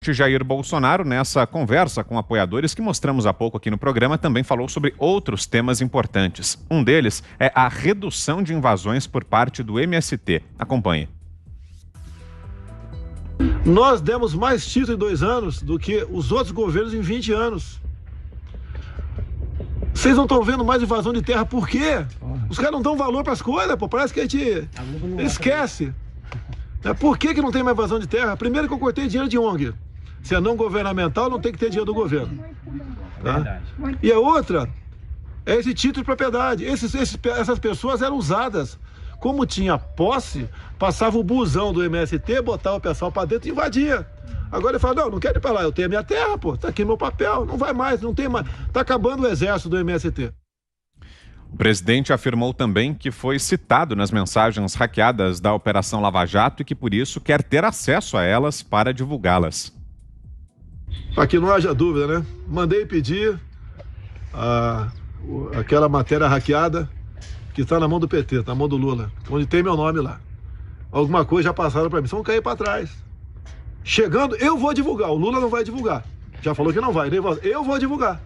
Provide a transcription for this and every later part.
Jair Bolsonaro, nessa conversa com apoiadores que mostramos há pouco aqui no programa, também falou sobre outros temas importantes. Um deles é a redução de invasões por parte do MST. Acompanhe. Nós demos mais título em 2 anos do que os outros governos em 20 anos. Vocês não estão vendo mais invasão de terra, por quê? Os caras não dão valor para as coisas, pô. Parece que a gente esquece. Por que não tem mais invasão de terra? Primeiro que eu cortei dinheiro de ONG. Se é não governamental, não tem que ter dinheiro do governo. Tá? E a outra é esse título de propriedade. Essas pessoas eram usadas. Como tinha posse, passava o busão do MST, botava o pessoal para dentro e invadia. Agora ele fala, não quero ir para lá, eu tenho a minha terra, pô, tá aqui meu papel, não vai mais, não tem mais. Tá acabando o exército do MST. O presidente afirmou também que foi citado nas mensagens hackeadas da Operação Lava Jato e que por isso quer ter acesso a elas para divulgá-las. Para que não haja dúvida, né? Mandei pedir aquela matéria hackeada que está na mão do PT, na mão do Lula, onde tem meu nome lá. Alguma coisa já passaram para mim, vão cair para trás. Chegando, eu vou divulgar, o Lula não vai divulgar. Já falou que não vai, eu vou divulgar.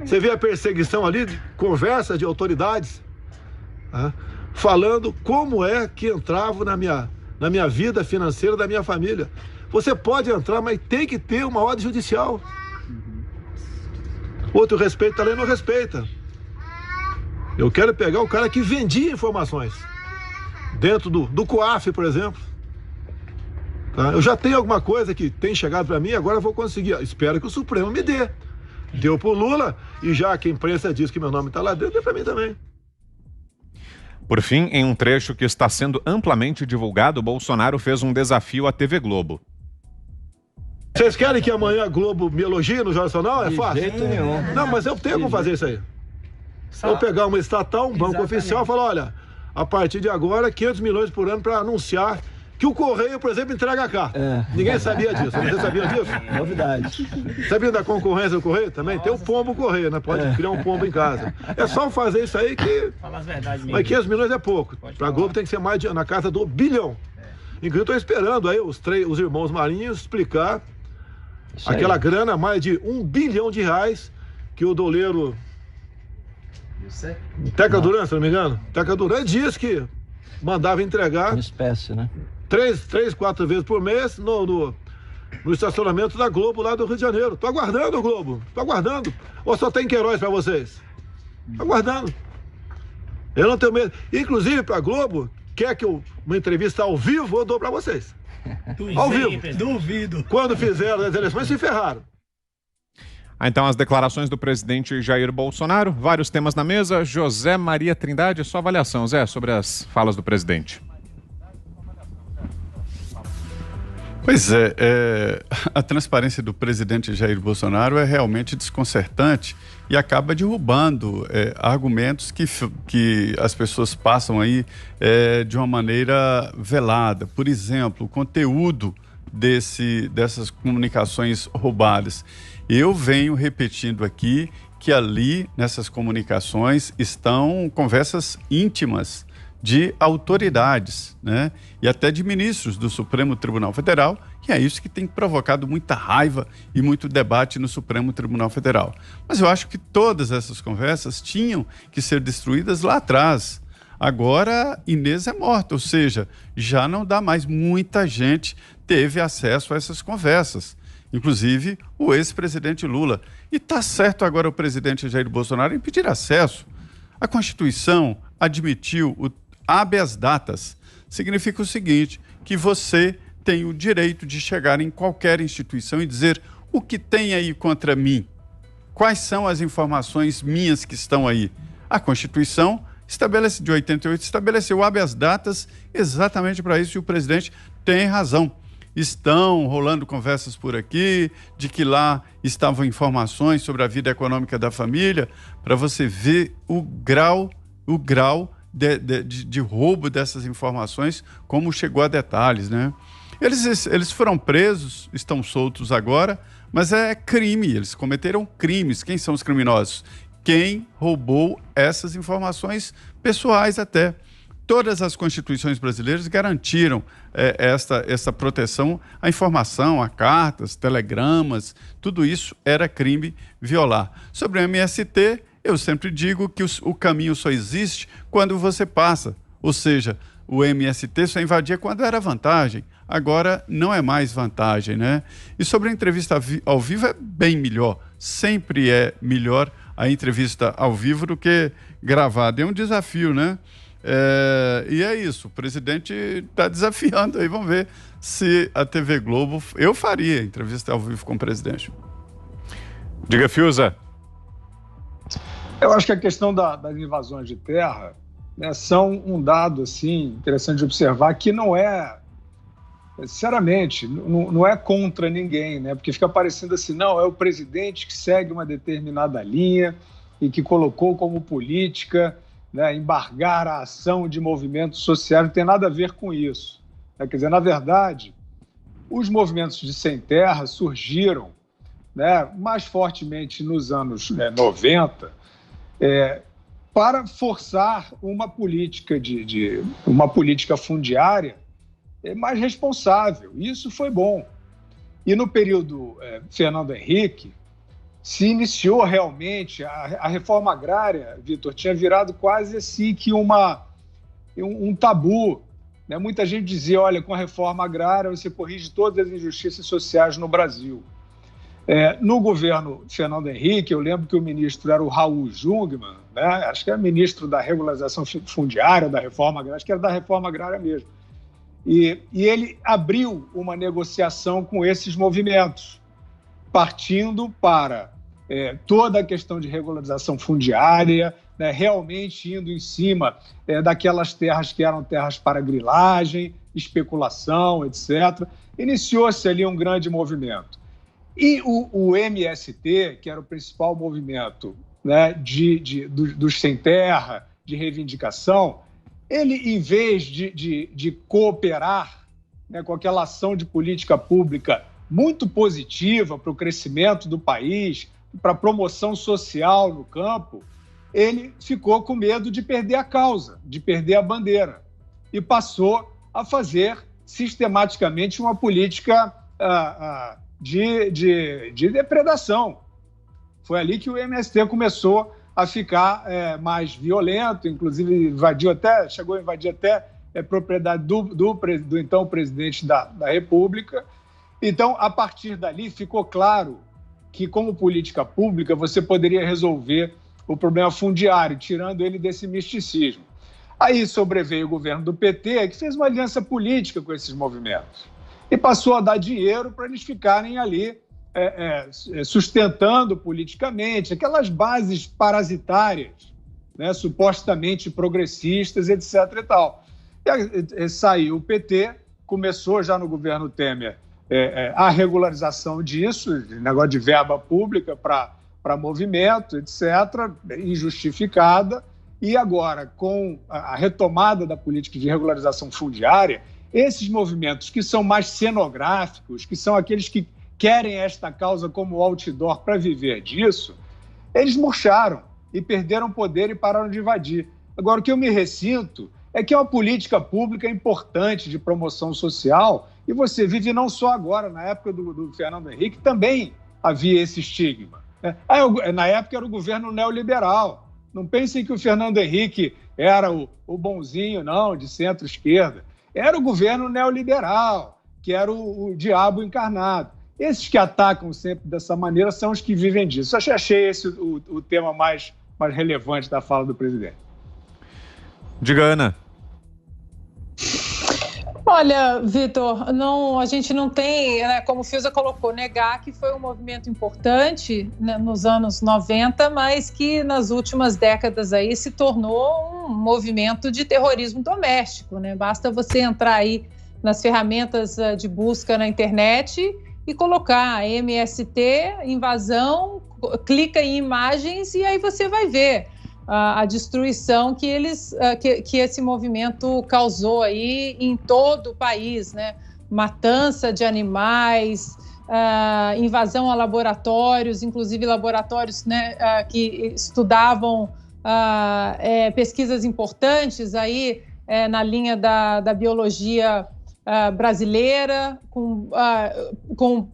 Você vê a perseguição ali, conversa de autoridades, falando como é que entrava na minha vida financeira da minha família. Você pode entrar, mas tem que ter uma ordem judicial. Outro respeita a lei, não respeita. Eu quero pegar o cara que vendia informações. Dentro do COAF, por exemplo. Tá? Eu já tenho alguma coisa que tem chegado para mim, agora eu vou conseguir. Espero que o Supremo me dê. Deu pro Lula, e já que a imprensa diz que meu nome está lá dentro, deu para mim também. Por fim, em um trecho que está sendo amplamente divulgado, Bolsonaro fez um desafio à TV Globo. Vocês querem que amanhã a Globo me elogie no Jornal Nacional? É fácil. De jeito nenhum. Não, mas eu tenho como fazer isso aí. Vou pegar uma estatal, um banco oficial e falar, olha, a partir de agora, 500 milhões por ano para anunciar que o Correio, por exemplo, entrega cá. Ninguém sabia disso. Você sabia disso? Novidade. Sabia da concorrência do Correio também? Tem o pombo Correio, né? Pode criar um pombo em casa. É só fazer isso aí que... Fala as verdades mesmo. Mas 500 milhões é pouco. Para a Globo tem que ser mais na casa do bilhão. Inclusive, eu estou esperando aí os irmãos Marinhos explicar aquela grana, mais de R$1 bilhão que o doleiro Teca Duran, se não me engano, Teca Duran diz que mandava entregar uma espécie, né? 3, 4 vezes por mês no estacionamento da Globo lá do Rio de Janeiro. Tô aguardando, Globo, tô aguardando. Ou só tem Queiroz para vocês? Tô aguardando. Eu não tenho medo. Inclusive, para a Globo, quer que uma entrevista ao vivo, eu dou para vocês. Ao vivo. Duvido. Quando fizeram as eleições, se ferraram. Então, as declarações do presidente Jair Bolsonaro, vários temas na mesa. José Maria Trindade, sua avaliação, Zé, sobre as falas do presidente. Pois a transparência do presidente Jair Bolsonaro é realmente desconcertante e acaba derrubando argumentos que as pessoas passam aí de uma maneira velada. Por exemplo, o conteúdo dessas comunicações roubadas. Eu venho repetindo aqui que ali, nessas comunicações, estão conversas íntimas de autoridades, né? E até de ministros do Supremo Tribunal Federal, e é isso que tem provocado muita raiva e muito debate no Supremo Tribunal Federal. Mas eu acho que todas essas conversas tinham que ser destruídas lá atrás. Agora, Inês é morta, ou seja, já não dá mais. Muita gente teve acesso a essas conversas, inclusive o ex-presidente Lula. E está certo agora o presidente Jair Bolsonaro em pedir acesso. A Constituição admitiu o habeas datas. Significa o seguinte, que você tem o direito de chegar em qualquer instituição e dizer o que tem aí contra mim. Quais são as informações minhas que estão aí? A Constituição de 88 estabeleceu habeas datas exatamente para isso, e o presidente tem razão. Estão rolando conversas por aqui de que lá estavam informações sobre a vida econômica da família, para você ver o grau de roubo dessas informações, como chegou a detalhes, né? Eles foram presos, estão soltos agora, mas é crime, eles cometeram crimes. Quem são os criminosos? Quem roubou essas informações pessoais até. todas as constituições brasileiras garantiram essa proteção à informação, a cartas, telegramas, tudo isso era crime violar. Sobre o MST, eu sempre digo que o caminho só existe quando você passa, ou seja, o MST só invadia quando era vantagem, agora não é mais vantagem, né? E sobre a entrevista ao vivo é bem melhor, sempre é melhor a entrevista ao vivo do que gravada. É um desafio, né? E é isso, o presidente está desafiando aí, vamos ver se a TV Globo... Eu faria entrevista ao vivo com o presidente. Diga, Fiuza. Eu acho que a questão das invasões de terra, né, são um dado assim, interessante de observar, que não é, sinceramente, não é contra ninguém, né? Porque fica parecendo assim, não, é o presidente que segue uma determinada linha e que colocou como política, né, embargar a ação de movimentos sociais, não tem nada a ver com isso. Quer dizer, na verdade, os movimentos de sem terra surgiram, né, mais fortemente nos anos 90, para forçar uma política uma política fundiária mais responsável. Isso foi bom. E no período Fernando Henrique, se iniciou realmente a reforma agrária, Vitor, tinha virado quase assim que um tabu, né? Muita gente dizia, olha, com a reforma agrária você corrige todas as injustiças sociais no Brasil. No governo Fernando Henrique, eu lembro que o ministro era o Raul Jungmann, né? Acho que era ministro da regularização fundiária, da reforma agrária, acho que era da reforma agrária mesmo. E ele abriu uma negociação com esses movimentos, partindo para toda a questão de regularização fundiária, né, realmente indo em cima daquelas terras que eram terras para grilagem, especulação, etc. Iniciou-se ali um grande movimento. E o MST, que era o principal movimento, né, dos sem terra, de reivindicação, ele, em vez de cooperar, né, com aquela ação de política pública muito positiva para o crescimento do país, para a promoção social no campo, ele ficou com medo de perder a causa, de perder a bandeira, e passou a fazer sistematicamente uma política de depredação. Foi ali que o MST começou a ficar mais violento, inclusive chegou a invadir até propriedade do então presidente da República. Então, a partir dali, ficou claro que, como política pública, você poderia resolver o problema fundiário, tirando ele desse misticismo. Aí sobreveio o governo do PT, que fez uma aliança política com esses movimentos e passou a dar dinheiro para eles ficarem ali sustentando politicamente aquelas bases parasitárias, né, supostamente progressistas, etc. e tal. E saiu o PT, começou já no governo Temer a regularização disso, negócio de verba pública para movimento, etc., injustificada, e agora, com a retomada da política de regularização fundiária, esses movimentos que são mais cenográficos, que são aqueles que querem esta causa como outdoor para viver disso, eles murcharam e perderam poder e pararam de invadir. Agora, o que eu me ressinto é que é uma política pública importante de promoção social, e você vive não só agora, na época do Fernando Henrique, também havia esse estigma. Na época era o governo neoliberal. Não pensem que o Fernando Henrique era o bonzinho, não, de centro-esquerda. Era o governo neoliberal, que era o diabo encarnado. Esses que atacam sempre dessa maneira são os que vivem disso. Eu achei esse o tema mais relevante da fala do presidente. Diga, Ana. Olha, Vitor, a gente não tem, né, como o Fiuza colocou, negar que foi um movimento importante, né, nos anos 90, mas que nas últimas décadas aí se tornou um movimento de terrorismo doméstico, né? Basta você entrar aí nas ferramentas de busca na internet e colocar MST, invasão, clica em imagens e aí você vai ver a destruição que esse movimento causou aí em todo o país, né? Matança de animais, invasão a laboratórios, inclusive laboratórios, né, que estudavam pesquisas importantes aí na linha da biologia brasileira, com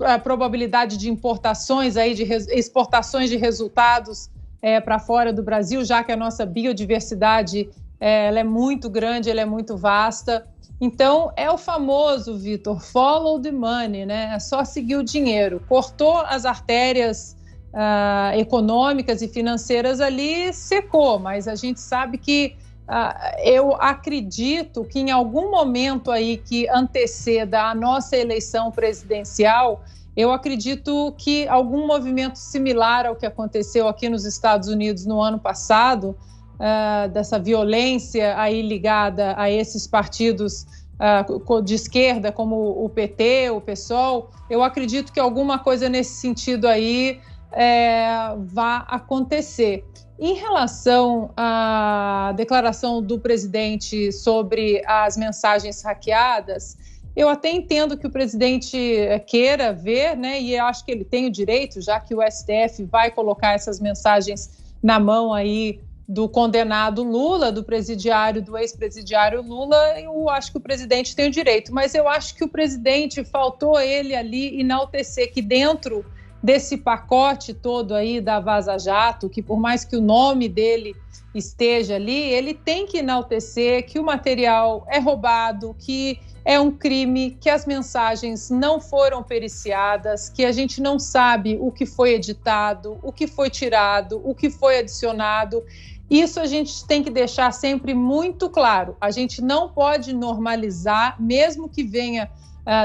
a probabilidade de importações, aí, de exportações de resultados para fora do Brasil, já que a nossa biodiversidade ela é muito grande, ela é muito vasta. Então, é o famoso, Vitor, follow the money, né? É só seguir o dinheiro. Cortou as artérias econômicas e financeiras ali, secou, mas a gente sabe que eu acredito que em algum momento aí que anteceda a nossa eleição presidencial, eu acredito que algum movimento similar ao que aconteceu aqui nos Estados Unidos no ano passado, dessa violência aí ligada a esses partidos de esquerda, como o PT, o PSOL, eu acredito que alguma coisa nesse sentido aí vai acontecer. Em relação à declaração do presidente sobre as mensagens hackeadas, eu até entendo que o presidente queira ver, né, e eu acho que ele tem o direito, já que o STF vai colocar essas mensagens na mão aí do condenado Lula, do ex-presidiário Lula, eu acho que o presidente tem o direito, mas eu acho que o presidente faltou ele ali enaltecer que dentro desse pacote todo aí da Vaza Jato, que por mais que o nome dele esteja ali, ele tem que enaltecer que o material é roubado, que é um crime, que as mensagens não foram periciadas, que a gente não sabe o que foi editado, o que foi tirado, o que foi adicionado. Isso a gente tem que deixar sempre muito claro. A gente não pode normalizar, mesmo que venha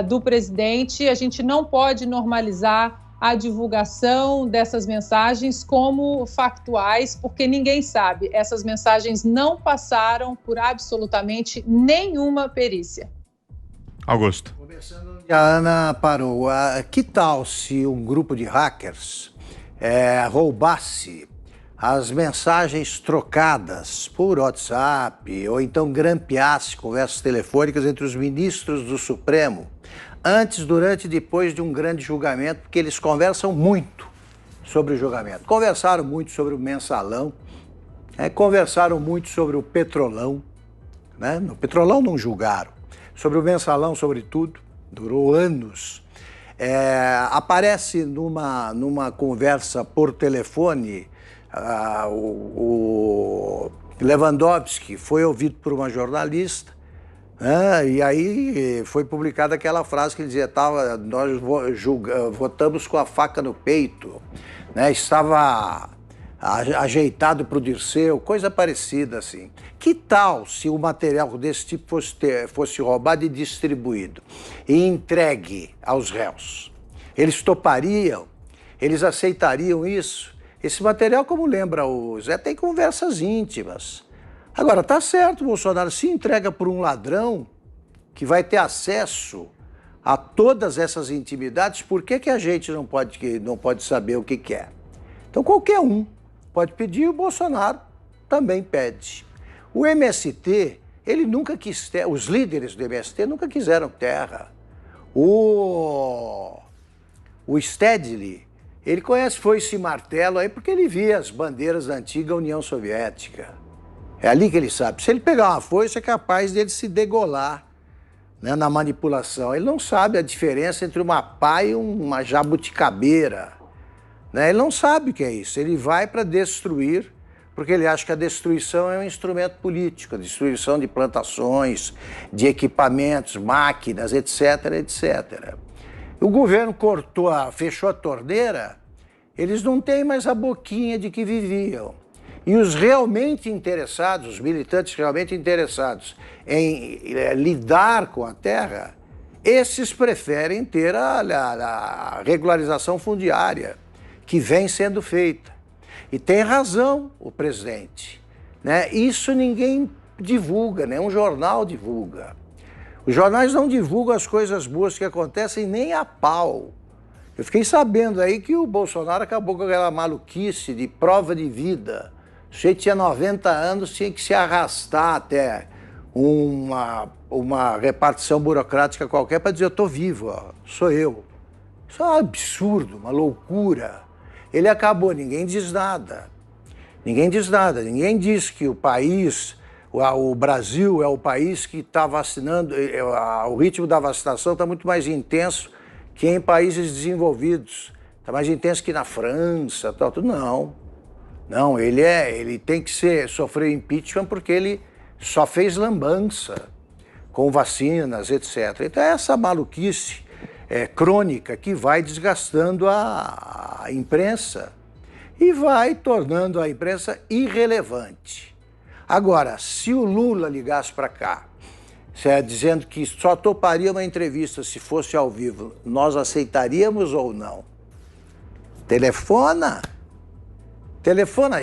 do presidente, a gente não pode normalizar a divulgação dessas mensagens como factuais, porque ninguém sabe. Essas mensagens não passaram por absolutamente nenhuma perícia. Augusto. Começando onde a Ana parou, que tal se um grupo de hackers roubasse as mensagens trocadas por WhatsApp ou então grampeasse conversas telefônicas entre os ministros do Supremo antes, durante e depois de um grande julgamento, porque eles conversam muito sobre o julgamento. Conversaram muito sobre o mensalão, conversaram muito sobre o petrolão, né? No petrolão não julgaram, sobre o mensalão, sobretudo, durou anos. Aparece numa conversa por telefone, o Lewandowski foi ouvido por uma jornalista, e aí foi publicada aquela frase que ele dizia, nós votamos com a faca no peito, né? Estava ajeitado para o Dirceu, coisa parecida assim. Que tal se o material desse tipo fosse roubado e distribuído e entregue aos réus? Eles topariam? Eles aceitariam isso? Esse material, como lembra o Zé, tem conversas íntimas. Agora, tá certo, Bolsonaro, se entrega por um ladrão que vai ter acesso a todas essas intimidades, por que a gente não pode saber o que é? Então, qualquer um pode pedir, o Bolsonaro também pede. O MST, ele nunca quis terra, os líderes do MST nunca quiseram terra. O Stedley, ele conhece foice e martelo aí porque ele via as bandeiras da antiga União Soviética. É ali que ele sabe. Se ele pegar uma foice, é capaz dele se degolar, né, na manipulação. Ele não sabe a diferença entre uma pá e uma jabuticabeira, né? Ele não sabe o que é isso. Ele vai para destruir, porque ele acha que a destruição é um instrumento político, a destruição de plantações, de equipamentos, máquinas, etc, etc. O governo fechou a torneira, eles não têm mais a boquinha de que viviam. E os realmente interessados, os militantes realmente interessados em lidar com a terra, esses preferem ter a regularização fundiária, que vem sendo feita. E tem razão o presidente, né? Isso ninguém divulga, nenhum jornal divulga. Os jornais não divulgam as coisas boas que acontecem nem a pau. Eu fiquei sabendo aí que o Bolsonaro acabou com aquela maluquice de prova de vida. O sujeito tinha 90 anos, tinha que se arrastar até uma repartição burocrática qualquer para dizer, eu estou vivo, ó, sou eu. Isso é um absurdo, uma loucura. Ele acabou, ninguém diz nada. Ninguém diz nada, ninguém diz que o país, O Brasil é o país que está vacinando, o ritmo da vacinação está muito mais intenso que em países desenvolvidos. Está mais intenso que na França, tal, tudo. Não, ele tem que sofrer impeachment porque ele só fez lambança com vacinas, etc. Então é essa maluquice crônica que vai desgastando a imprensa e vai tornando a imprensa irrelevante. Agora, se o Lula ligasse para cá, dizendo que só toparia uma entrevista se fosse ao vivo, nós aceitaríamos ou não? Telefona,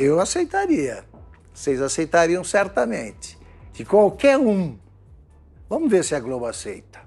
eu aceitaria. Vocês aceitariam certamente. De qualquer um. Vamos ver se a Globo aceita.